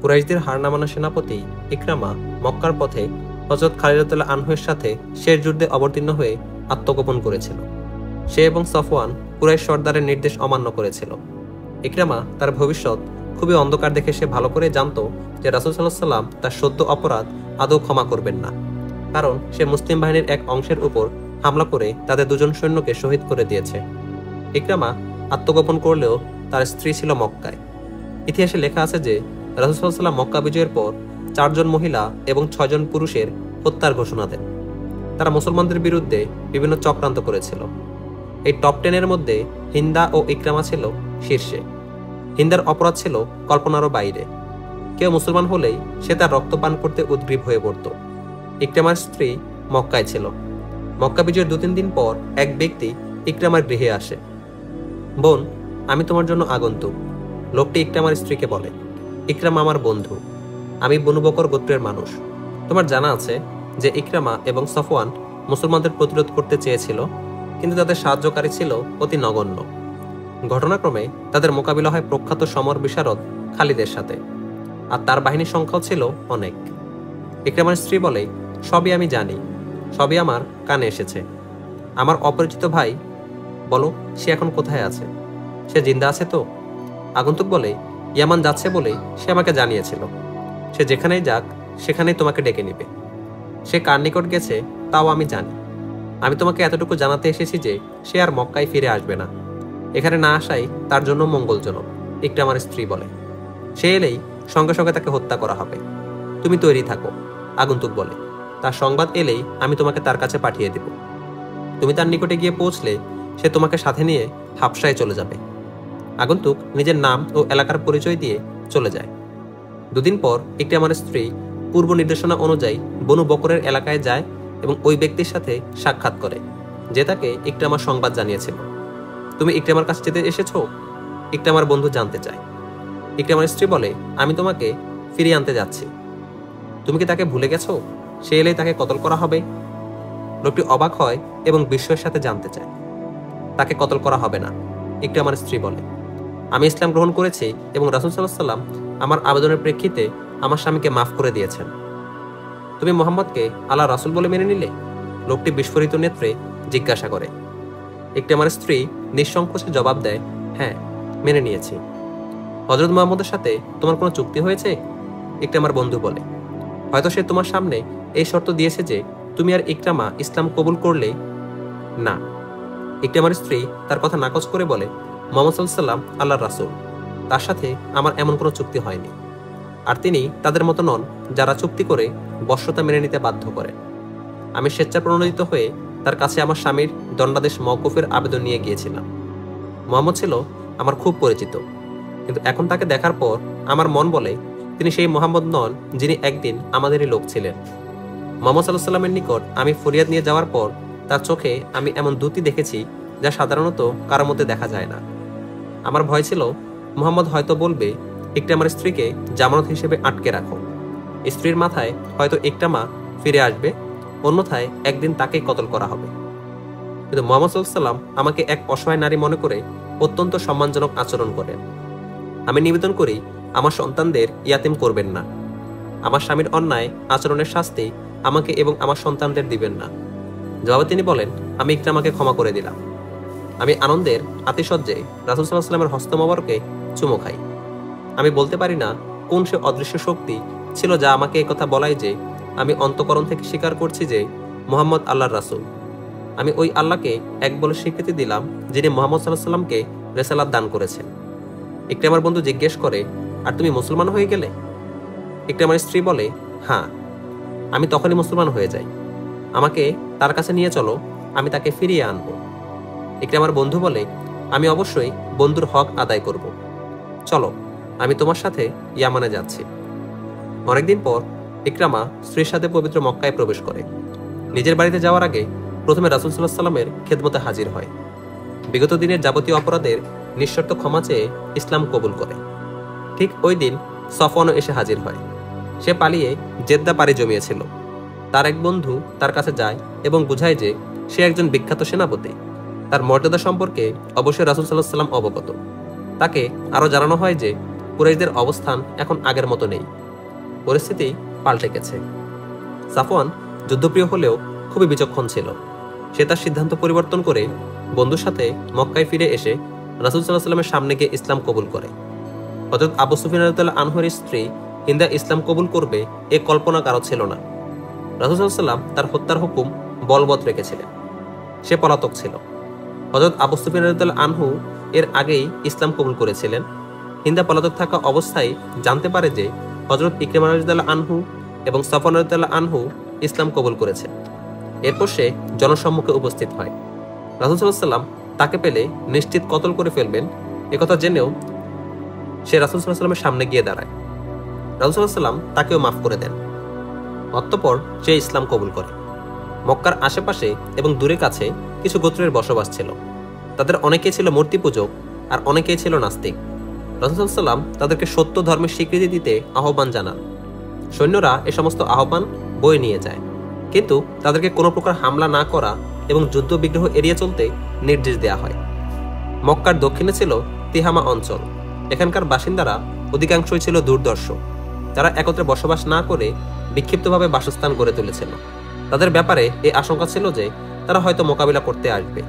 কুরাইশদের হার নামানো সেনাপতি ইকরামা মক্কার পথে হযরত খালিদ রাদিয়াল্লাহু আনহুর সাথে শেষ যুদ্ধে অবতীর্ণ হয়ে আত্মগোপন করেছিল। সে এবং সফওয়ান কুরাইশ সর্দারের নির্দেশ অমান্য করেছিল। ইকরামা তার ভবিষ্যৎ খুবই অন্ধকার দেখে সে ভালো করে জানত যে রাসূল সাল্লাল্লাহু আলাইহি ওয়াসাল্লাম তার সদ্য অপরাধ আদৌ ক্ষমা করবেন না, কারণ সে মুসলিম বাহিনীর এক অংশের উপর হামলা করে তাদের দুজন সৈন্যকে শহীদ করে দিয়েছে। ইকরামা আত্মগোপন করলেও তার স্ত্রী ছিল মক্কায়। ইতিহাসে লেখা আছে যে রাসূল সাল্লাল্লাহু আলাইহি ওয়াসাল্লাম মক্কা বিজয়ের পর 4 জন মহিলা এবং 6 জন পুরুষের হত্যার ঘোষণা দেন। তারা মুসলমানদের বিরুদ্ধে বিভিন্ন চক্রান্ত করেছিল। এই টপ 10-এর মধ্যে হিন্দা ও ইকরামা ছিল শীর্ষে। হিন্দার অপরাধ ছিল কল্পনারও বাইরে। কেউ মুসলমান হলেই সে তার রক্ত পান করতে উদ্গ্রীব হয়ে পড়ত। ইকরামার স্ত্রী মক্কায় ছিল। মক্কা বিজয়ের 2-3 দিন পর এক ব্যক্তি ইকরামার গৃহে আসে। বোন, আমি তোমার জন্য আগন্তুক, লোকটি ইকরামার স্ত্রীকে বলে। ইকরামা আমার বন্ধু, আমি বনু বকর গোত্রের মানুষ। তোমার জানা আছে যে ইকরামা এবং সফওয়ান মুসলমানদের প্রতিরোধ করতে চেয়েছিল, কিন্তু তাদের সাহায্যকারী ছিল অতি নগণ্য। ঘটনাক্রমে তাদের মোকাবিলা হয় প্রখ্যাত সমর বিশারদ খালিদের সাথে, আর তার বাহিনীর সংখ্যাও ছিল অনেক। ইকরামার স্ত্রী বলে, সবই আমি জানি, সবই আমার কানে এসেছে। আমার অপরিচিত ভাই, বলো সে এখন কোথায় আছে? সে জিন্দা আছে তো? আগন্তুক বলে, ইয়ামান যাচ্ছে বলে সে আমাকে জানিয়েছিল। সে যেখানেই যাক সেখানেই তোমাকে ডেকে নিবে। সে কার নিকট গেছে তাও আমি জানি। আমি তোমাকে এতটুকু জানাতে এসেছি যে সে আর মক্কায় ফিরে আসবে না। এখানে না আসাই তার জন্য মঙ্গলজনক, ইকরামার স্ত্রী বলে। সে এলেই সঙ্গে সঙ্গে তাকে হত্যা করা হবে। তুমি তৈরি থাকো, আগন্তুক বলে। তার সংবাদ এলেই আমি তোমাকে তার কাছে পাঠিয়ে দেব। তুমি তার নিকটে গিয়ে পৌঁছলে সে তোমাকে সাথে নিয়ে হাবশায় চলে যাবে। আগন্তুক নিজের নাম ও এলাকার পরিচয় দিয়ে চলে যায়। 2 দিন পর ইকরামার স্ত্রী পূর্ব নির্দেশনা অনুযায়ী বনু বকরের এলাকায় যায় এবং ওই ব্যক্তির সাথে সাক্ষাৎ করে, যে তাকে ইকরামার সংবাদ জানিয়েছিল। তুমি ইকরামার কাছে যেতে এসেছো? ইকরামার বন্ধু জানতে চায়। ইকরামার স্ত্রী বলে, আমি তোমাকে ফিরিয়ে আনতে যাচ্ছি। তুমি কি তাকে ভুলে গেছো? সে এলেই তাকে কতল করা হবে। লোকটি অবাক হয় এবং বিস্ময়ের সাথে জানতে চায়। তাকে কতল করা হবে না, ইকরামার স্ত্রী বলে। আমি ইসলাম গ্রহণ করেছি এবং রাসূল সাল্লাল্লাহু আলাইহি ওয়াসাল্লাম আমার আবেদনের প্রেক্ষিতে আমার স্বামীকে মাফ করে দিয়েছেন। তুমি মুহাম্মদকে আল্লাহ রাসূল বলে মেনে নিলে? লোকটি বিস্ফোরিত নেত্রে জিজ্ঞাসা করে। ইকরামার স্ত্রী নিঃসংকোচে জবাব দেয়, হ্যাঁ, মেনে নিয়েছি। হযরত মুহাম্মদের সাথে তোমার কোনো চুক্তি হয়েছে? ইকরামার বন্ধু বলে, হয়তো সে তোমার সামনে এই শর্ত দিয়েছে যে তুমি আর ইকরামা ইসলাম কবুল করলে। না। ইকরামার স্ত্রী তার কথা নাকচ করে বলে, মুহাম্মদ সাল্লাল্লাহু আলাইহি ওয়াসাল্লাম আল্লাহর রাসূল, তার সাথে আমার এমন কোনো চুক্তি হয়নি। আর তিনি তাদের মতো নন যারা চুক্তি করে বশ্যতা মেনে নিতে বাধ্য করে। আমি স্বেচ্ছা প্রণোদিত হয়ে তার কাছে আমার স্বামীর দণ্ডাদেশ মওকুফের আবেদন নিয়ে গিয়েছিলাম। মুহাম্মদ ছিল আমার খুব পরিচিত, কিন্তু এখন তাকে দেখার পর আমার মন বলে তিনি সেই মুহাম্মদ নন যিনি একদিন আমাদেরই লোক ছিলেন। মুহাম্মদ সাল্লাল্লাহু আলাইহি ওয়াসাল্লামের নিকট আমি ফরিয়াদ নিয়ে যাওয়ার পর তার চোখে আমি এমন দ্যুতি দেখেছি যা সাধারণত কারোর মধ্যে দেখা যায় না। আমার ভয় ছিল মুহাম্মদ হয়তো বলবে, ইকরামার স্ত্রীকে জামানত হিসেবে আটকে রাখো। স্ত্রীর মাথায় হয়তো ইকরামা ফিরে আসবে, অন্যথায় একদিন তাকেই কতল করা হবে। কিন্তু মুহাম্মদ সাল্লাল্লাহু আলাইহি ওয়াসাল্লাম আমাকে এক অসহায় নারী মনে করে অত্যন্ত সম্মানজনক আচরণ করেন। আমি নিবেদন করি আমার সন্তানদের ইয়াতিম করবেন না। আমার স্বামীর অন্যায় আচরণের শাস্তি আমাকে এবং আমার সন্তানদের দিবেন না। জবাবে তিনি বলেন, আমি ইকরামাকে ক্ষমা করে দিলাম। আমি আনন্দের আতিশয্যে রাসূল সাল্লাল্লাহু আলাইহি ওয়াসাল্লামের হস্ত মোবারকে চুমো খাই। আমি বলতে পারি না কোন সে অদৃশ্য শক্তি ছিল যা আমাকে একথা বলায় যে আমি অন্তঃকরণ থেকে স্বীকার করছি যে মুহাম্মদ আল্লাহর রাসূল। আমি ওই আল্লাহকে এক বলে স্বীকৃতি দিলাম যিনি মুহাম্মদ সাল্লাল্লাহু আলাইহি ওয়াসাল্লামকে রিসালাত দান করেছেন। ইকরামার বন্ধু জিজ্ঞেস করে, আর তুমি মুসলমান হয়ে গেলে? ইকরামার স্ত্রী বলে, হ্যাঁ, আমি তখনই মুসলমান হয়ে যাই। আমাকে তার কাছে নিয়ে চলো, আমি তাকে ফিরিয়ে আনবো। ইকরামার বন্ধু বলে, আমি অবশ্যই বন্ধুর হক আদায় করব। চলো, আমি তোমার সাথে ইয়ামানে যাচ্ছি। অনেকদিন পর ইকরামা স্ত্রীর সাথে পবিত্র মক্কায় প্রবেশ করে। নিজের বাড়িতে যাওয়ার আগে প্রথমে রাসূল সাল্লাল্লাহু আলাইহি ওয়াসাল্লামের খেদমতে হাজির হয়। বিগত দিনের যাবতীয় অপরাধের নিঃশর্ত ক্ষমা চেয়ে ইসলাম কবুল করে। ঠিক ওই দিন সফওয়ানও এসে হাজির হয়। সে পালিয়ে জেদ্দা পাড়ি জমিয়েছিল। তার এক বন্ধু তার কাছে যায় এবং বুঝায় যে সে একজন বিখ্যাত সেনাপতি। তার মর্যাদা সম্পর্কে অবশ্যই রাসূল সাল্লাল্লাহু আলাইহি ওয়াসাল্লাম অবগত। তাকে আরও জানানো হয় যে কুরাইশদের অবস্থান এখন আগের মতো নেই, পরিস্থিতি পাল্টে গেছে। সাফওয়ান যুদ্ধপ্রিয় হলেও খুবই বিচক্ষণ ছিল। সে তার সিদ্ধান্ত পরিবর্তন করে বন্ধুর সাথে মক্কায় ফিরে এসে রাসূল সাল্লাল্লাহু আলাইহি ওয়াসাল্লামের সামনে গিয়ে ইসলাম কবুল করে। হযরত আবু সুফিয়ান রাদিয়াল্লাহু আনহুর স্ত্রী হিন্দা ইসলাম কবুল করবে এ কল্পনা কারো ছিল না। রাসূল সাল্লাল্লাহু আলাইহি ওয়াসাল্লাম তার হত্যার হুকুম বলবৎ রেখেছিলেন। সে পলাতক ছিল। হযরত আবু সুফিয়ান রাদিয়াল্লাহু আনহু এর আগেই ইসলাম কবুল করেছিলেন। হিন্দা পলাতক থাকা অবস্থায় জানতে পারে যে হযরত ইকরিমা রাদিয়াল্লাহু আনহু এবং সাফওয়ান রাদিয়াল্লাহু আনহু ইসলাম কবুল করেছে। এরপর সে জনসম্মুখে উপস্থিত হয়। রাসূল সাল্লাল্লাহু আলাইহি ওয়াসাল্লাম তাকে পেলে নিশ্চিত কতল করে ফেলবেন একথা জেনেও সে রাসূল সাল্লাল্লাহু আলাইহি ওয়াসাল্লামের সামনে গিয়ে দাঁড়ায়। রাসূল সাল্লাল্লাহু আলাইহি ওয়াসাল্লাম তাকেও মাফ করে দেন। অতঃপর সে ইসলাম কবুল করে। মক্কার আশেপাশে এবং দূরে কাছে কিছু গোত্রের বসবাস ছিল। তাদের অনেকেই ছিল মূর্তি পূজক আর অনেকেই ছিল নাস্তিক। রাসূল সাল্লাল্লাহু আলাইহি ওয়াসাল্লাম তাদেরকে সত্য ধর্মের স্বীকৃতি দিতে আহ্বান জানান। সৈন্যরা এ সমস্ত আহ্বান বয়ে নিয়ে যায়, কিন্তু তাদেরকে কোনো প্রকার হামলা না করা এবং যুদ্ধ বিগ্রহ এড়িয়ে চলতে নির্দেশ দেওয়া হয়। মক্কার দক্ষিণে ছিল তিহামা অঞ্চল। এখানকার বাসিন্দারা অধিকাংশই ছিল দুর্দর্শ। তারা একত্রে বসবাস না করে বিক্ষিপ্তভাবে বাসস্থান গড়ে তুলেছিল। তাদের ব্যাপারে এই আশঙ্কা ছিল যে তারা হয়তো মোকাবিলা করতে আসবে।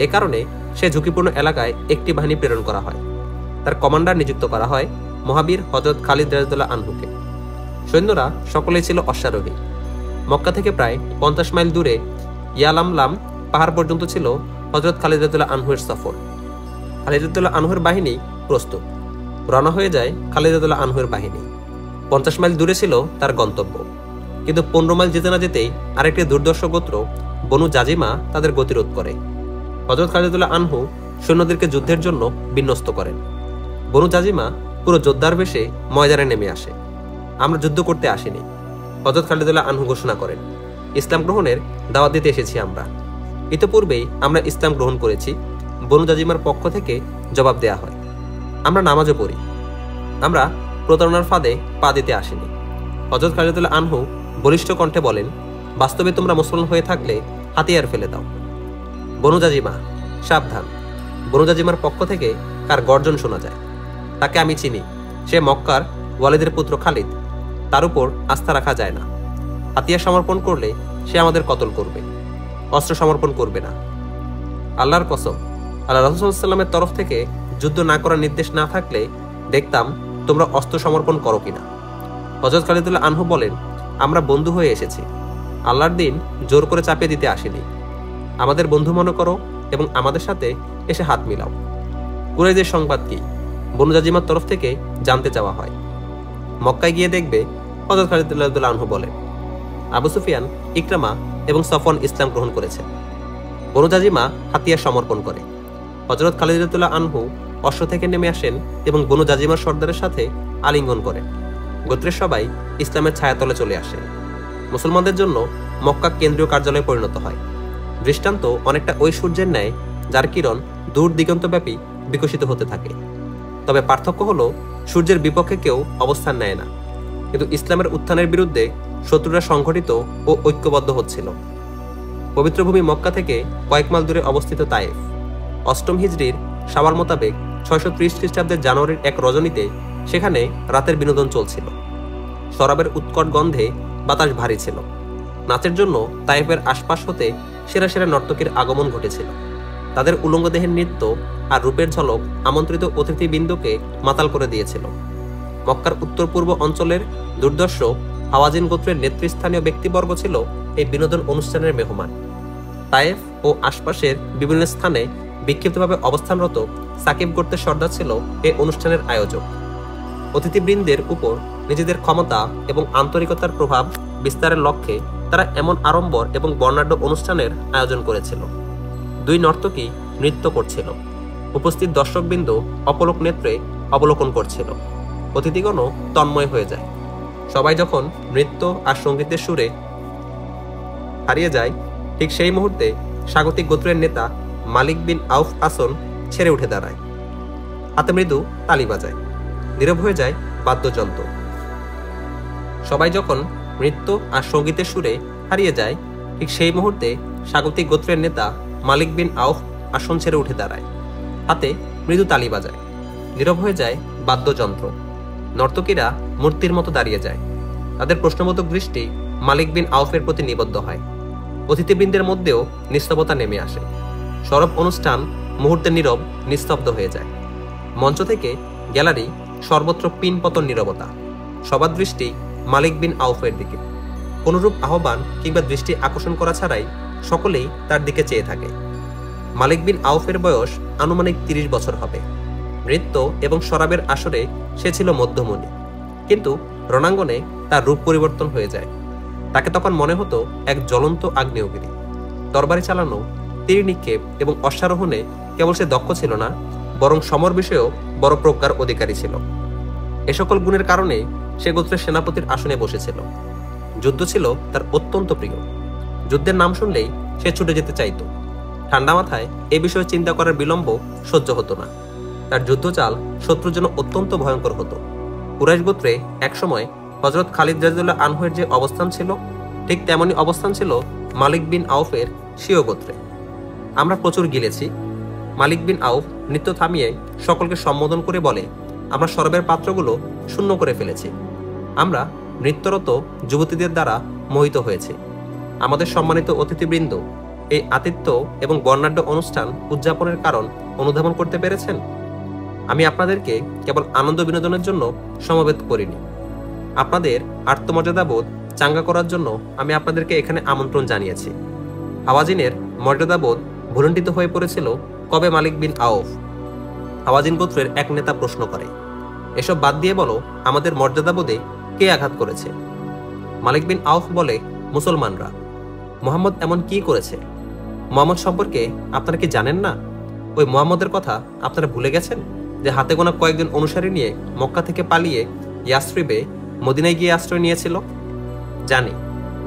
এ কারণে সে ঝুঁকিপূর্ণ এলাকায় একটি বাহিনী প্রেরণ করা হয়। তার কমান্ডার নিযুক্ত করা হয় মহাবীর হযরত খালিদ রাদিয়াল্লাহু আনহুকে। সৈন্যরা সকলেই ছিল অশ্বারোহী। মক্কা থেকে প্রায় 50 মাইল দূরে ইয়ালামলাম পাহাড় পর্যন্ত ছিল হযরত খালিদ রাদিয়াল্লাহু আনহুর সফর। খালিদ রাদিয়াল্লাহু আনহুর বাহিনী প্রস্তুত। রওনা হয়ে যায় খালিদ রাদিয়াল্লাহু আনহুর বাহিনী। 50 মাইল দূরে ছিল তার গন্তব্য, কিন্তু 15 মাইল যেতে না যেতেই আরেকটি দুর্দর্শ গোত্র বনু জাজিমা তাদের গতিরোধ করে। হযরত খালিদ রাদিয়াল্লাহু আনহু সৈন্যদেরকে যুদ্ধের জন্য বিন্যস্ত করেন। বনু জাজিমা পুরো যোদ্ধার বেশে ময়দানে নেমে আসে। আমরা যুদ্ধ করতে আসিনি, হযরত খালিদ রাদিয়াল্লাহু আনহু ঘোষণা করেন। ইসলাম গ্রহণের দাওয়াত দিতে এসেছি আমরা। ইতিপূর্বেই আমরা ইসলাম গ্রহণ করেছি। বনু জাজিমার পক্ষ থেকে জবাব দেয়া হয়, আমরা নামাজও পড়ি। আমরা প্রতারণার ফাঁদে পা দিতে আসিনি। হযরত খালিদ রাদিয়াল্লাহু আনহু বলিষ্ঠ কণ্ঠে বলেন, বাস্তবে তোমরা মুসলমান হয়ে থাকলে হাতিয়ার ফেলে দাও। বনু জাজিমা, সাবধান। বনু জাজিমার পক্ষ থেকে কার গর্জন শোনা যায়। তাকে আমি চিনি। সে মক্কার ওয়ালিদের পুত্র খালিদ। তার উপর আস্থা রাখা যায় না। হাতিয়ার সমর্পণ করলে সে আমাদের কতল করবে, অস্ত্র সমর্পণ করবে না। আল্লাহর কসম, আল্লাহ রাসূল সাল্লাল্লাহু আলাইহি ওয়াসাল্লামের তরফ থেকে যুদ্ধ না করার নির্দেশ না থাকলে দেখতাম তোমরা অস্ত্র সমর্পণ করো কিনা। হযরত খালিদ রাদিয়াল্লাহু আনহু বলেন, আমরা বন্ধু হয়ে এসেছি, আল্লাহর দিন জোর করে চাপিয়ে দিতে আসিনি। আমাদের বন্ধু মনে করো এবং আমাদের সাথে এসে হাত মিলাও। কুরাইশদের সংবাদ কি? বনু জাজিমার তরফ থেকে জানতে চাওয়া হয়। মক্কায় গিয়ে দেখবে, হযরত খালিদ রাদিয়াল্লাহু আনহু বলেন, আবু সুফিয়ান, ইকরামা এবং সাফওয়ান ইসলাম গ্রহণ করেছে। বনু জাজিমা হাতিয়ার সমর্পণ করে। হযরত খালিদ রাদিয়াল্লাহু আনহু অশ্ব থেকে নেমে আসেন এবং বনু জাজিমার সর্দারের সাথে আলিঙ্গন করেন। গোত্রের সবাই ইসলামের ছায়াতলে চলে আসে। মুসলমানদের জন্য মক্কা কেন্দ্রীয় কার্যালয়ে পরিণত হয়। দৃষ্টান্ত অনেকটা ওই সূর্যের ন্যায়, যার কিরণ দূর দিগন্তব্যাপী বিকশিত হতে থাকে। তবে পার্থক্য হলো, সূর্যের বিপক্ষে কেউ অবস্থান নেয় না, কিন্তু ইসলামের উত্থানের বিরুদ্ধে শত্রুরা সংগঠিত ও ঐক্যবদ্ধ হচ্ছিল। পবিত্র ভূমি মক্কা থেকে কয়েক মাইল দূরে অবস্থিত তায়েফ। 8ম হিজরির শাওয়াল মোতাবেক 630 খ্রিস্টাব্দের জানুয়ারির এক রজনীতে সেখানে রাতের বিনোদন চলছিল। শরাবের উৎকট গন্ধে বাতাস ভারী ছিল। নাচের জন্য তায়েফের আশপাশ হতে সেরা সেরা নর্তকীর আগমন ঘটেছিল। তাদের উলঙ্গ দেহের নৃত্য আর রূপের ঝলক আমন্ত্রিত অতিথিবৃন্দকে মাতাল করে দিয়েছিল। মক্কার উত্তর পূর্ব অঞ্চলের দুর্দর্শ হাওয়াজিন গোত্রের নেতৃস্থানীয় ব্যক্তিবর্গ ছিল এই বিনোদন অনুষ্ঠানের মেহমান। তায়েফ ও আশপাশের বিভিন্ন স্থানে বিক্ষিপ্তভাবে অবস্থানরত সাকিব গোত্রের সর্দার ছিল এই অনুষ্ঠানের আয়োজক। অতিথিবৃন্দের উপর নিজেদের ক্ষমতা এবং আন্তরিকতার প্রভাব বিস্তারের লক্ষ্যে তারা এমন আড়ম্বর এবং বর্ণাঢ্য অনুষ্ঠানের আয়োজন করেছিল। 2 নর্তকী নৃত্য করছিল। উপস্থিত দর্শকবৃন্দ অপলক নেত্রে অবলোকন করছিল। অতিথিগণও তন্ময় হয়ে যায়। সবাই যখন নৃত্য আর সঙ্গীতের সুরে হারিয়ে যায়, ঠিক সেই মুহূর্তে স্বাগতিক গোত্রের নেতা মালিক বিন আউফ আসন ছেড়ে উঠে দাঁড়ায়। হাতে মৃদু তালি বাজায়। নীরব হয়ে যায় বাদ্যযন্ত্র। সবাই যখন নৃত্য আর সঙ্গীতের সুরে হারিয়ে যায়, ঠিক সেই মুহূর্তে স্বাগতিক গোত্রের নেতা মালিক বিন আউফ আসন ছেড়ে উঠে দাঁড়ায়। হাতে মৃদু তালি বাজায়। নীরব হয়ে যায় বাদ্যযন্ত্র। নর্তকীরা মূর্তির মতো দাঁড়িয়ে যায়। তাদের প্রশ্নবোধক দৃষ্টি মালিক বিন আউফের প্রতি নিবদ্ধ হয়। অতিথিবৃন্দের মধ্যেও নিস্তবতা নেমে আসে। সরব অনুষ্ঠান মুহূর্তে নীরব, নিস্তব্ধ হয়ে যায়। মঞ্চ থেকে গ্যালারি সর্বত্র পিনপতন নীরবতা। সবার দৃষ্টি মালিক বিন আউফের দিকে। কোনরূপ আহ্বান কিংবা দৃষ্টি আকর্ষণ করা ছাড়াই সকলেই তার দিকে চেয়ে থাকে। মালিক বিন আউফের বয়স আনুমানিক 30 বছর হবে। নৃত্য এবং শরাবের আসরে সে ছিল মধ্যমণি, কিন্তু রণাঙ্গনে তার রূপ পরিবর্তন হয়ে যায়। তাকে তখন মনে হতো এক জ্বলন্ত আগ্নেয়গিরি। তরবারি চালানো, তীর নিক্ষেপ এবং অশ্বারোহণে কেবল সে দক্ষ ছিল না, বরং সমর বিষয়েও বড় প্রজ্ঞার অধিকারী ছিল। এ সকল গুণের কারণে সে গোত্রের সেনাপতির আসনে বসেছিল। যুদ্ধ ছিল তার অত্যন্ত প্রিয়। যুদ্ধের নাম শুনলেই সে ছুটে যেতে চাইত। ঠান্ডা মাথায় এ বিষয়ে চিন্তা করার বিলম্ব সহ্য হতো না। তার যুদ্ধচাল শত্রুর জন্য অত্যন্ত ভয়ঙ্কর হতো। কুরাইশ গোত্রে একসময় হযরত খালিদ রাদিয়াল্লাহু আনহুর যে অবস্থান ছিল, ঠিক তেমনই অবস্থান ছিল মালিক বিন আউফের স্বীয় গোত্রে। আমরা প্রচুর গিলেছি। মালিক বিন আউফ নৃত্য থামিয়ে সকলকে সম্বোধন করে বলে, আমরা শরাবের পাত্রগুলো শূন্য করে ফেলেছি। আমরা নৃত্যরত যুবতীদের দ্বারা মোহিত হয়েছে। আমাদের সম্মানিত অতিথিবৃন্দ এই আতিথ্য এবং বর্ণাঢ্য অনুষ্ঠান উদযাপনের কারণ অনুধাবন করতে পেরেছেন? আমি আপনাদেরকে কেবল আনন্দ বিনোদনের জন্য সমবেত করিনি। আপনাদের আত্মমর্যাদাবোধ চাঙ্গা করার জন্য আমি আপনাদেরকে এখানে আমন্ত্রণ জানিয়েছি। হাওয়াজিনের মর্যাদাবোধ ভুলণ্ঠিত হয়ে পড়েছিল কবে মালিক বিন আউফ? হাওয়াজিন গোত্রের এক নেতা প্রশ্ন করে, এসব বাদ দিয়ে বলো, আমাদের মর্যাদাবোধে কে আঘাত করেছে? মালিক বিন আউফ বলে, মুসলমানরা। মুহাম্মদ এমন কি করেছে? মুহাম্মদ সম্পর্কে আপনারা কি জানেন না? ওই মুহাম্মদের কথা আপনারা ভুলে গেছেন, যে হাতে গোনা কয়েকজন অনুসারী নিয়ে মক্কা থেকে পালিয়ে ইয়াসরিবে মদিনায় গিয়ে আশ্রয় নিয়েছিল? জানি,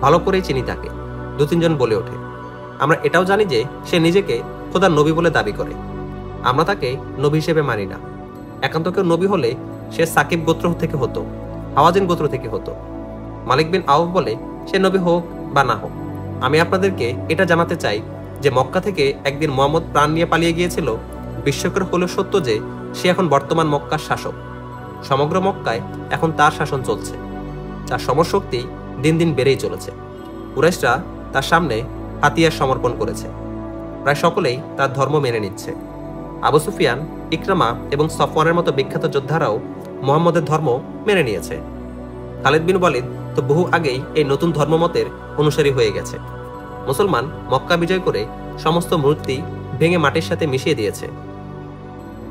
ভালো করেই চিনি তাকে। 2-3 জন বলে ওঠে। আমরা এটাও জানি যে সে নিজেকে খোদার নবী বলে দাবি করে। আমরা তাকে নবী হিসেবে মানি না। একান্ত কেউ নবী হলে সে সাকিব গোত্র থেকে হতো, হাওয়াজিন গোত্র থেকে হতো। মালিক বিন আউফ বলে, সে নবী হোক বা না হোক, আমি আপনাদেরকে এটা জানাতে চাই যে মক্কা থেকে একদিন মুহাম্মদ প্রাণ নিয়ে পালিয়ে গিয়েছিল। বিস্ময়কর হলেও সত্য যে সে এখন বর্তমান মক্কার শাসক। সমগ্র মক্কায় এখন তার শাসন চলছে। তার সমরশক্তি দিন দিন বেড়েই চলেছে। কুরাইশরা তার সামনে হাতিয়ার সমর্পণ করেছে। প্রায় সকলেই তার ধর্ম মেনে নিচ্ছে। আবু সুফিয়ান, ইকরামা এবং সফওয়ানের মতো বিখ্যাত যোদ্ধারাও মুহাম্মদের ধর্ম মেনে নিয়েছে। খালিদ বিন ওয়ালিদ তো বহু আগেই এই নতুন ধর্মমতের অনুসারী হয়ে গেছে। মুসলমান মক্কা বিজয় করে সমস্ত মূর্তি ভেঙে মাটির সাথে মিশিয়ে দিয়েছে।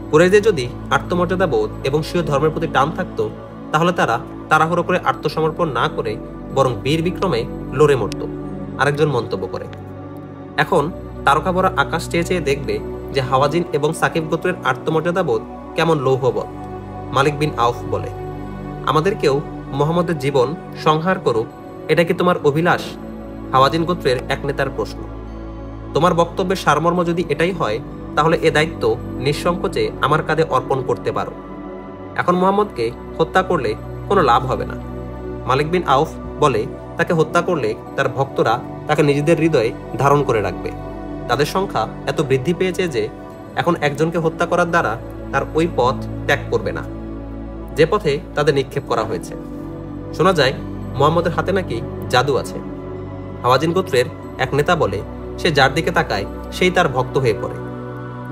কুরাইশদের যদি আত্মমর্যাদাবোধ এবং স্বীয় ধর্মের প্রতি টান থাকতো, তাহলে তারা তাড়াহুড়ো করে আত্মসমর্পণ না করে বরং বীর বিক্রমে লড়ে মরত, আরেকজন মন্তব্য করে। এখন তারকা ভরা আকাশ চেয়ে চেয়ে দেখবে যে হাওয়াজিন এবং সাকিব গোত্রের আত্মমর্যাদাবোধ কেমন লৌহবৎ। মালিক বিন আউফ বলে, আমাদেরকেও মুহাম্মদের জীবন সংহার করুক, এটা কি তোমার অভিলাষ? হাওয়াজিন গোত্রের এক নেতার প্রশ্ন। তোমার বক্তব্যের সারমর্ম যদি এটাই হয়, তাহলে এ দায়িত্ব নিঃসংকোচে আমার কাঁধে অর্পণ করতে পারো। এখন মুহাম্মদকে হত্যা করলে কোনো লাভ হবে না। মালিক বিন আউফ বলে, তাকে হত্যা করলে তার ভক্তরা তাকে নিজেদের হৃদয়ে ধারণ করে রাখবে। তাদের সংখ্যা এত বৃদ্ধি পেয়েছে যে এখন একজনকে হত্যা করার দ্বারা তার ওই পথ ত্যাগ করবে না, যে পথে তাদের নিক্ষেপ করা হয়েছে। শোনা যায় মুহাম্মদের হাতে নাকি জাদু আছে। হাওয়াজিন গোত্রের এক নেতা বলে, সে যার দিকে তাকায় সেই তার ভক্ত হয়ে পড়ে।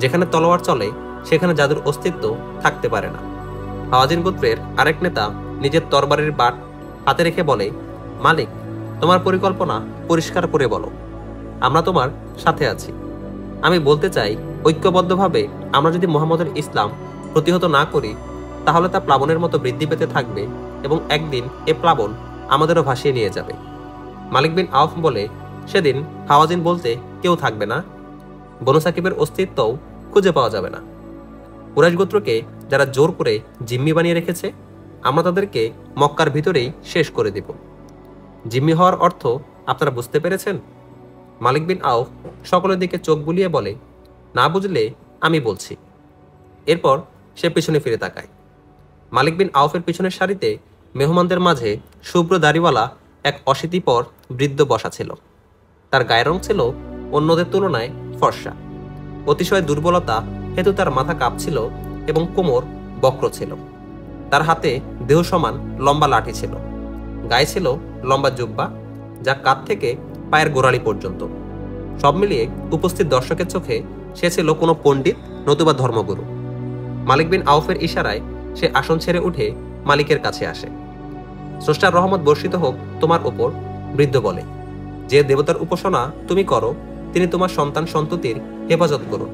যেখানে তলোয়ার চলে সেখানে জাদুর অস্তিত্ব থাকতে পারে না। হাওয়াজিন গোত্রের আরেক নেতা নিজের তরবারির বাট হাতে রেখে বলে, মালিক, তোমার পরিকল্পনা পরিষ্কার করে বলো, আমরা তোমার সাথে আছি। আমি বলতে চাই, ঐক্যবদ্ধভাবে আমরা যদি মুহাম্মদের ইসলাম প্রতিহত না করি, তাহলে তা প্লাবনের মতো বৃদ্ধি পেতে থাকবে এবং একদিন এ প্লাবন আমাদেরও ভাসিয়ে নিয়ে যাবে। মালিক বিন আউফ বলে, সেদিন হাওয়াজিন বলতে কেউ থাকবে না, বনু সাকিবের অস্তিত্বও খুঁজে পাওয়া যাবে না। কুরাইশ গোত্রকে যারা জোর করে জিম্মি বানিয়ে রেখেছে, আমরা তাদেরকে মক্কার ভিতরেই শেষ করে দিব। জিম্মি হওয়ার অর্থ আপনারা বুঝতে পেরেছেন? মালিক বিন আউফ সকলের দিকে চোখ বুলিয়ে বলে, না বুঝলে আমি বলছি। এরপর সে পিছনে ফিরে তাকায়। মালিক বিন আউফের পিছনের সারিতে মেহমানদের মাঝে শুভ্র দাড়িওয়ালা এক অশীতিপর বৃদ্ধ বসা ছিল। তার গায়ের রং ছিল অন্যদের তুলনায় ফর্সা। অতিশয় দুর্বলতা হেতু তার মাথা কাঁপছিল এবং কোমর বক্র ছিল। তার হাতে দেহ সমান লম্বা লাঠি ছিল। গায়ে ছিল লম্বা জুব্বা, যা কাঁধ থেকে পায়ের গোড়ালি পর্যন্ত। সব মিলিয়ে উপস্থিত দর্শকের চোখে সে ছিল কোনো পণ্ডিত নতুবা ধর্মগুরু। মালিক বিন আউফের ইশারায় সে আসন ছেড়ে উঠে মালিকের কাছে আসে। স্রষ্টার রহমত বর্ষিত হোক তোমার ওপর, বৃদ্ধ বলে। যে দেবতার উপাসনা তুমি করো তিনি তোমার সন্তান সন্ততির হেফাজত করুন।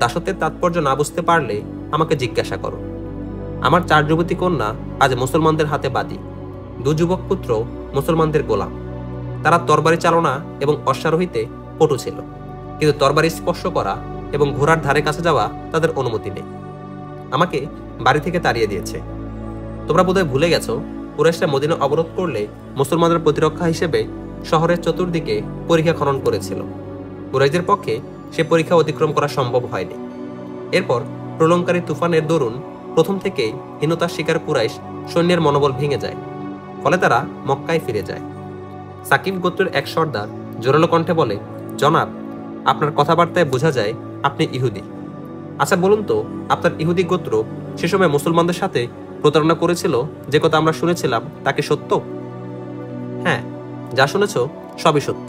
দাসত্বের তাৎপর্য না বুঝতে পারলে আমাকে জিজ্ঞাসা করো। আমার 4 যুবতী কন্যা আজ মুসলমানদের হাতে বাদী, 2 যুবক পুত্র মুসলমানদের গোলাম। তারা তরবারি চালনা এবং অশ্বারোহীতে পটু ছিল, কিন্তু তরবারি স্পর্শ করা এবং ঘোড়ার ধারে কাছে যাওয়া তাদের অনুমতি নেই। আমাকে বাড়ি থেকে তাড়িয়ে দিয়েছে। তোমরা বোধহয় ভুলে গেছো, কুরাইশরা মদিনা অবরোধ করলে মুসলমানদের প্রতিরক্ষা হিসেবে শহরের চতুর্দিকে পরীক্ষা খনন করেছিল। কুরাইশদের পক্ষে সে পরীক্ষা অতিক্রম করা সম্ভব হয়নি। এরপর প্রলঙ্কারী তুফানের দরুন প্রথম থেকেই হীনতার শিকার কুরাইশ সৈন্যের মনোবল ভেঙে যায়। ফলে তারা মক্কায় ফিরে যায়। সাকিব গোত্রের এক সর্দার জোরালো কণ্ঠে বলে, জনাব, আপনার কথাবার্তায় বোঝা যায় আপনি ইহুদি। আচ্ছা বলুন তো, আপনার ইহুদি গোত্র সে সময় মুসলমানদের সাথে প্রতারণা করেছিল যে কথা আমরা শুনেছিলাম তা কি সত্য? হ্যাঁ, যা শুনেছ সবই সত্য।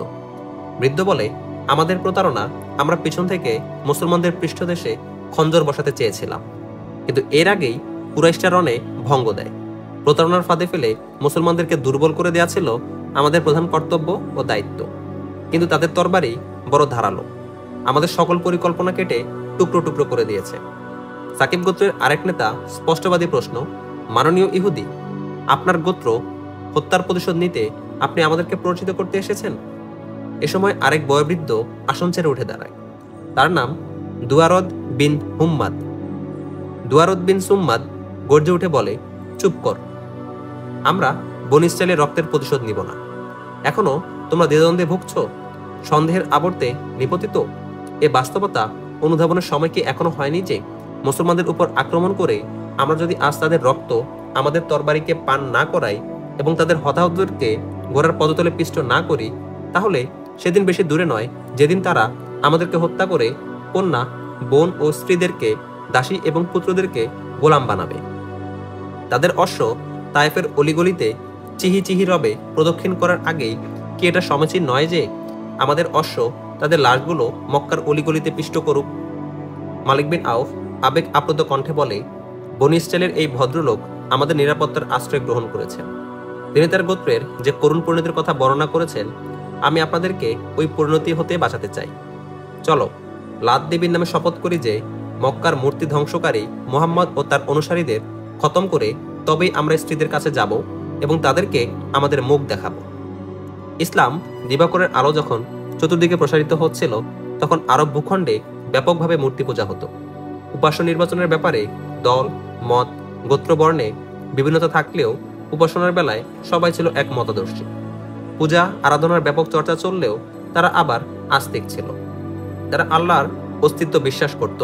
বৃদ্ধ বলে, আমাদের প্রতারণা, আমরা পিছন থেকে মুসলমানদের পৃষ্ঠদেশে খঞ্জর বসাতে চেয়েছিলাম, কিন্তু এর আগেই কুরাইশরা রণে ভঙ্গ দেয়। প্রতারণার ফাঁদে ফেলে মুসলমানদেরকে দুর্বল করে দেওয়া ছিল আমাদের প্রধান কর্তব্য ও দায়িত্ব, কিন্তু তাদের তরবারি বড় ধারালো, আমাদের সকল পরিকল্পনা কেটে টুকরো টুকরো করে দিয়েছে। সাকিব গোত্রের আরেক নেতা স্পষ্টবাদী প্রশ্ন, মাননীয় ইহুদি, আপনার গোত্র হত্যার প্রতিশোধ নিতে আপনি আমাদেরকে প্ররোচিত করতে এসেছেন? এ সময় আরেক বয়োবৃদ্ধ আসন ছেড়ে উঠে দাঁড়ায়। তার নাম দুয়ারদ বিন হুম্মাদ। দুয়ারদ বিন সুম্মাদ গর্জে উঠে বলে, চুপ কর, আমরা বনী ইসরাইলের রক্তের প্রতিশোধ নিব না। এখনো তোমরা দ্বিধাদ্বন্দ্বে ভুগছ, সন্দেহের আবর্তে নিপতিত। এ বাস্তবতা অনুধাবনের সময় কি এখনো হয়নি যে মুসলমানদের উপর আক্রমণ করে আমরা যদি আজ তাদের রক্ত আমাদের তরবারিকে পান না করাই এবং তাদের হতাহতদেরকে ঘোড়ার পদতলে পিষ্ট না করি, তাহলে সেদিন বেশি দূরে নয় যেদিন তারা আমাদেরকে হত্যা করে কন্যা, বোন ও স্ত্রীদেরকে, দাসী এবং পুত্রদেরকে গোলাম বানাবে। তাদের অশ্ব তায়েফের অলিগলিতে চিহি চিহি রবে প্রদক্ষিণ করার আগেই কি এটা সমীচীন নয় যে আমাদের অশ্ব তাদের লাশগুলো মক্কার অলিগলিতে পিষ্ট করুক? মালিক বিন আউফ আবেগ আপ্লুত কণ্ঠে বলে, বনী ইসরাইলের এই ভদ্রলোক আমাদের নিরাপত্তার আশ্রয় গ্রহণ করেছেন। তিনি তার গোত্রের যে করুণ পরিণতির কথা বর্ণনা করেছেন, আমি আপনাদেরকে ওই পরিণতি হতে বাঁচাতে চাই। চলো, লাত দেবীর নামে শপথ করি যে মক্কার মূর্তি ধ্বংসকারী মুহাম্মদ ও তার অনুসারীদের খতম করে তবেই আমরা স্ত্রীদের কাছে যাব এবং তাদেরকে আমাদের মুখ দেখাবো। ইসলাম দিবাকরের আলো যখন চতুর্দিকে প্রসারিত হচ্ছিল, তখন আরব ভূখণ্ডে ব্যাপকভাবে মূর্তি পূজা হতো। উপাস্য নির্বাচনের ব্যাপারে দল, মত, গোত্রবর্ণে বিভিন্নতা থাকলেও উপাসনার বেলায় সবাই ছিল এক মতাদর্শী। পূজা আরাধনার ব্যাপক চর্চা চললেও তারা আবার আস্তিক ছিল। যারা আল্লাহর অস্তিত্ব বিশ্বাস করত,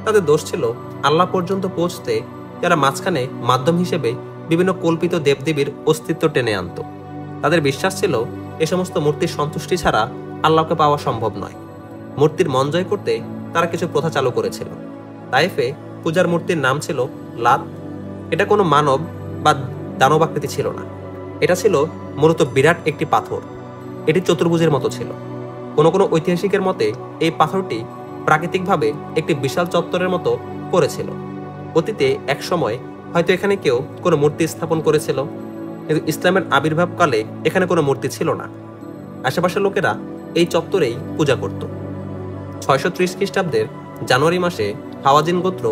তাদের দোষ ছিল আল্লাহ পর্যন্ত পৌঁছতে যারা মাঝখানে মাধ্যম হিসেবে বিভিন্ন কল্পিত দেবদেবীর অস্তিত্ব টেনে আনত। তাদের বিশ্বাস ছিল এ সমস্ত মূর্তির সন্তুষ্টি ছাড়া আল্লাহকে পাওয়া সম্ভব নয়। মূর্তির মন জয় করতে তারা কিছু প্রথা চালু করেছিল। তাইফে পূজার মূর্তির নাম ছিল লাত। এটা কোনো মানব বা দানবাকৃতি ছিল না, এটা ছিল মূলত বিরাট একটি পাথর। এটি চতুর্ভুজের মতো ছিল। কোনো কোনো ঐতিহাসিকের মতে এই পাথরটি প্রাকৃতিকভাবে একটি বিশাল চত্বরের মতো করেছিল। অতীতে এক সময় হয়তো এখানে কেউ কোনো মূর্তি স্থাপন করেছিল, কিন্তু ইসলামের আবির্ভাবকালে এখানে কোনো মূর্তি ছিল না। আশেপাশের লোকেরা এই চত্বরেই পূজা করত। 630 খ্রিস্টাব্দের জানুয়ারি মাসে হাওয়াজিন গোত্র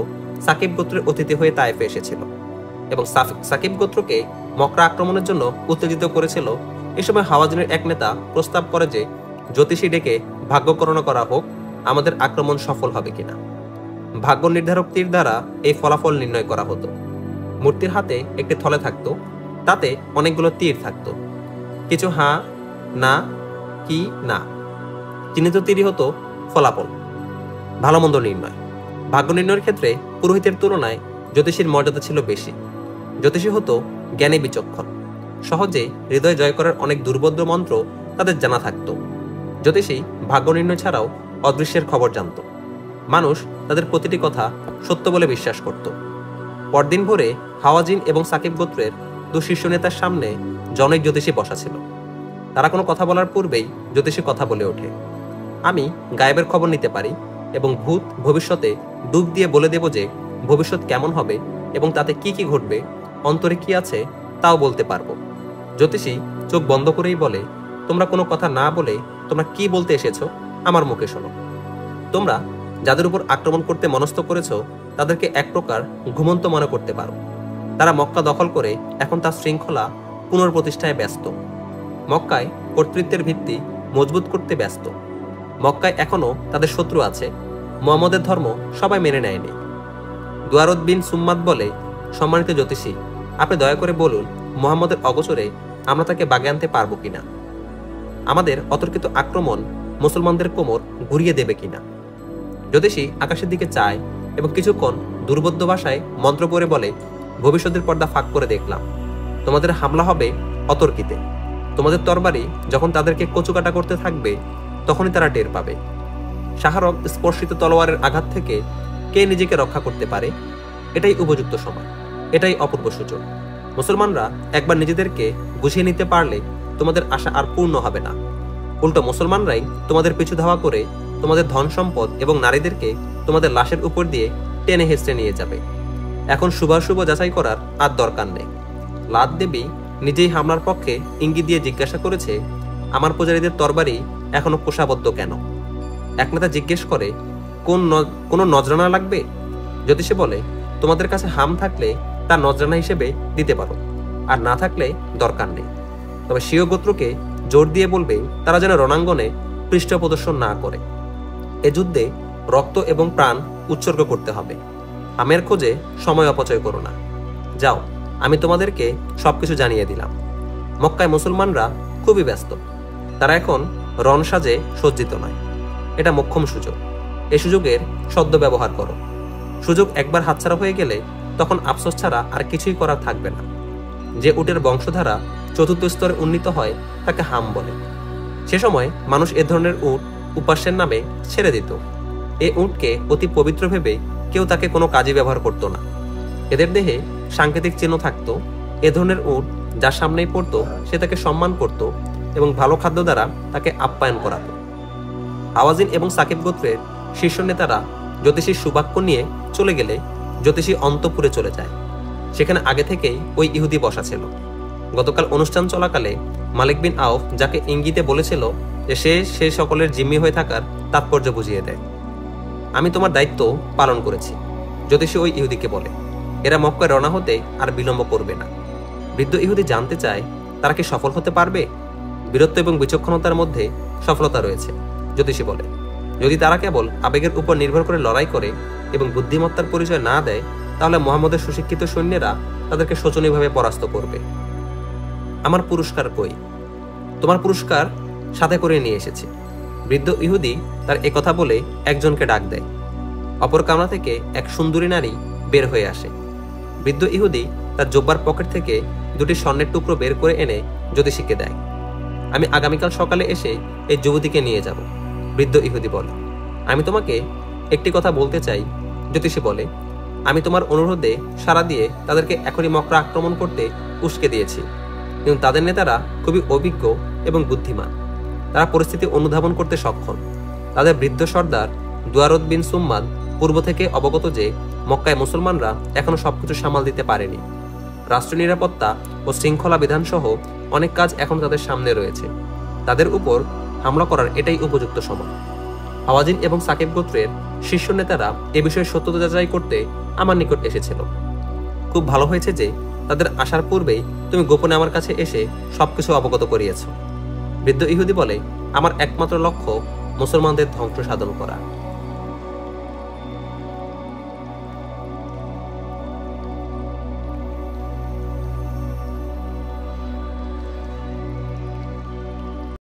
সাকিব গোত্রের অতিথি হয়ে তায়েফে এসেছিল এবং সাকিব গোত্রকে মক্কা আক্রমণের জন্য উত্তেজিত করেছিল। এ সময় হাওয়াজিনের এক নেতা প্রস্তাব করে যে জ্যোতিষী ডেকে ভাগ্য গণনা করা হোক, আমাদের আক্রমণ সফল হবে কিনা। ভাগ্য নির্ধারক তীর দ্বারা এই ফলাফল নির্ণয় করা হতো। মূর্তির হাতে একটি থলে থাকতো, তাতে অনেকগুলো তীর থাকতো। কিছু হ্যাঁ, না, কি, না চিহ্নিত তীরই হতো ফলাফল, ভালো মন্দ নির্ণয়। ভাগ্য নির্ণয়ের ক্ষেত্রে পুরোহিতের তুলনায় জ্যোতিষীর মর্যাদা ছিল বেশি। জ্যোতিষী হতো জ্ঞানী বিচক্ষণ, সহজে হৃদয় জয় করার অনেক দুর্বোধ্য মন্ত্র তাদের জানা থাকতো। জ্যোতিষী ভাগ্য নির্ণয় ছাড়াও অদৃশ্যের খবর জানত। মানুষ তাদের প্রতিটি কথা সত্য বলে বিশ্বাস করত। পরদিন ভোরে হাওয়াজিন এবং সাকিব গোত্রের দু শীর্ষ নেতার সামনে জনৈক জ্যোতিষী বসা ছিল। তারা কোনো কথা বলার পূর্বেই জ্যোতিষী কথা বলে ওঠে, আমি গায়েবের খবর নিতে পারি এবং ভূত ভবিষ্যতে ডুব দিয়ে বলে দেব যে ভবিষ্যৎ কেমন হবে এবং তাতে কি কি ঘটবে, অন্তরে কি আছে তাও বলতে পারবো। জ্যোতিষী চোখ বন্ধ করেই বলে, তোমরা কোনো কথা না বলে তোমরা কি বলতে এসেছো আমার মুখে শোনো। তোমরা যাদের উপর আক্রমণ করতে মনস্থ করেছ তাদেরকে এক প্রকার ঘুমন্ত মনে করতে পারো। তারা মক্কা দখল করে এখন তার শৃঙ্খলা পুনর্প্রতিষ্ঠায় ব্যস্ত। মক্কায় কর্তৃত্বের ভিত্তি মজবুত করতে ব্যস্ত। মক্কায় এখনো তাদের শত্রু আছে, মুহাম্মদের ধর্ম সবাই মেনে নেয়নি। দুয়ারদ বিন সুম্মাদ বলে, সম্মানিত জ্যোতিষী, আপনি দয়া করে বলুন মুহাম্মদের অগোচরে আমরা তাকে বাগে আনতে পারবো কিনা? আমাদের অতর্কিত আক্রমণ মুসলমানদের কোমর ঘুরিয়ে দেবে কিনা? জ্যোতিষী আকাশের দিকে চায় এবং কিছুক্ষণ দুর্বোধ্য ভাষায় মন্ত্র পড়ে বলে, ভবিষ্যতের পর্দা ফাঁক করে দেখলাম। তোমাদের হামলা হবে অতর্কিতে। তোমাদের তরবারি যখন তাদেরকে কচুকাটা করতে থাকবে তখনই তারা টের পাবে। শাহরগ স্পর্শিত তলোয়ারের আঘাত থেকে কে নিজেকে রক্ষা করতে পারে? এটাই উপযুক্ত সময়, এটাই অপূর্ব সুযোগ। মুসলমানরা একবার নিজেদেরকে গুছিয়ে নিতে পারলে তোমাদের আশা আর পূর্ণ হবে না। উল্টো মুসলমানরাই তোমাদের পিছু ধাওয়া করে তোমাদের ধন সম্পদ এবং নারীদেরকে তোমাদের লাশের উপর দিয়ে টেনে হেঁচড়ে নিয়ে যাবে। এখন শুভাশুভ যাচাই করার আর দরকার নেই। লাত দেবী নিজেই হামলার পক্ষে ইঙ্গিত দিয়ে জিজ্ঞাসা করেছে, আমার পূজারীদের তরবারি এখনো কোষাবদ্ধ কেন? এক নেতা জিজ্ঞেস করে, কোনো নজরানা লাগবে? জ্যোতিষী বলে, তোমাদের কাছে হাম থাকলে তা নজরানা হিসেবে দিতে পারো, আর না থাকলে দরকার নেই। তবে স্বীয় গোত্রকে জোর দিয়ে বলবে তারা যেন রণাঙ্গনে পৃষ্ঠ প্রদর্শন না করে। এ যুদ্ধে রক্ত এবং প্রাণ উৎসর্গ করতে হবে। হামের খোঁজে সময় অপচয় করো না। যাও, আমি তোমাদেরকে সবকিছু জানিয়ে দিলাম। মক্কায় মুসলমানরা খুবই ব্যস্ত। তারা এখন রণ সাজে সজ্জিত নয়। এটা মোক্ষম সুযোগ। এই সুযোগের সদ্য ব্যবহার করো। সুযোগ একবার হাতছাড়া হয়ে গেলে তখন আফসোস ছাড়া আর কিছুই করার থাকবে না। যে উটের বংশধারা চতুর্থ স্তরে উন্নীত হয় তাকে হাম বলে। সে সময় মানুষ এ ধরনের উট উপাস্যের নামে ছেড়ে দিত। এ উটকে অতি পবিত্র ভেবে কেউ তাকে কোনো কাজে ব্যবহার করত না। এদের দেহে সাংকেতিক চিহ্ন থাকত। এ ধরনের উট যার সামনেই পড়তো সে তাকে সম্মান করত এবং ভালো খাদ্য দ্বারা তাকে আপ্যায়ন করাত। হাওয়াজিন এবং সাকিব গোত্রের শীর্ষ নেতারা জ্যোতিষীর সুবাক্য নিয়ে চলে গেলে জ্যোতিষী অন্তঃপুরে চলে যায়। সেখানে আগে থেকেই ওই ইহুদি বসা ছিল। গতকাল অনুষ্ঠান চলাকালে মালিক বিন আউফ যাকে ইঙ্গিতে বলেছিল যে সে সকলের জিম্মি হয়ে থাকার তাৎপর্য বুঝিয়ে দেয়। আমি তোমার দায়িত্ব পালন করেছি, জ্যোতিষী ওই ইহুদিকে বলে। এরা মক্কায় রওনা হতে আর বিলম্ব করবে না। বৃদ্ধ ইহুদি জানতে চায় তারা কি সফল হতে পারবে? বীরত্ব এবং বিচক্ষণতার মধ্যে সফলতা রয়েছে, জ্যোতিষী বলে। যদি তারা কেবল আবেগের উপর নির্ভর করে লড়াই করে এবং বুদ্ধিমত্তার পরিচয় না দেয় তাহলে মুহাম্মদের সুশিক্ষিত সৈন্যরা তাদেরকে শোচনীয়ভাবে পরাস্ত করবে। আমার পুরস্কার কই? তোমার পুরস্কার সাথে করে নিয়ে এসেছি। বৃদ্ধ ইহুদি তার একথা বলে একজনকে ডাক দেয়। অপর কামরা থেকে এক সুন্দরী নারী বের হয়ে আসে। বৃদ্ধ ইহুদি তার জোব্বার পকেট থেকে দুটি স্বর্ণের টুকরো বের করে এনে জ্যোতিষীকে দেয়। আমি আগামীকাল সকালে এসে এই যুবতীকে নিয়ে যাব, বৃদ্ধ ইহুদি বলে। আমি তোমাকে একটি কথা বলতে চাই, জ্যোতিষী বলে। আমি তোমার অনুরোধে সাড়া দিয়ে তাদেরকে এখনই মক্কা আক্রমণ করতে উস্কে দিয়েছি, কিন্তু তাদের নেতারা খুবই অভিজ্ঞ এবং বুদ্ধিমান। তারা পরিস্থিতি অনুধাবন করতে সক্ষম। তাদের বৃদ্ধ সর্দার দুয়ারদ বিন সুম্মাদ পূর্ব থেকে অবগত যে মক্কায় মুসলমানরা এখনো সবকিছু সামাল দিতে পারেনি। রাষ্ট্র নিরাপত্তা ও শৃঙ্খলা বিধান সহ অনেক কাজ এখন তাদের সামনে রয়েছে। তাদের উপর হামলা করার এটাই উপযুক্ত সময়। হাওয়াজিন এবং সাকিব গোত্রের শীর্ষ নেতারা এ বিষয়ে সত্যতা যাচাই করতে আমার নিকট এসেছিল। খুব ভালো হয়েছে যে তাদের আসার পূর্বেই তুমি গোপনে আমার কাছে এসে সবকিছু অবগত করিয়েছ। বৃদ্ধ ইহুদি বলে, আমার একমাত্র লক্ষ্য মুসলমানদের ধ্বংস সাধন করা।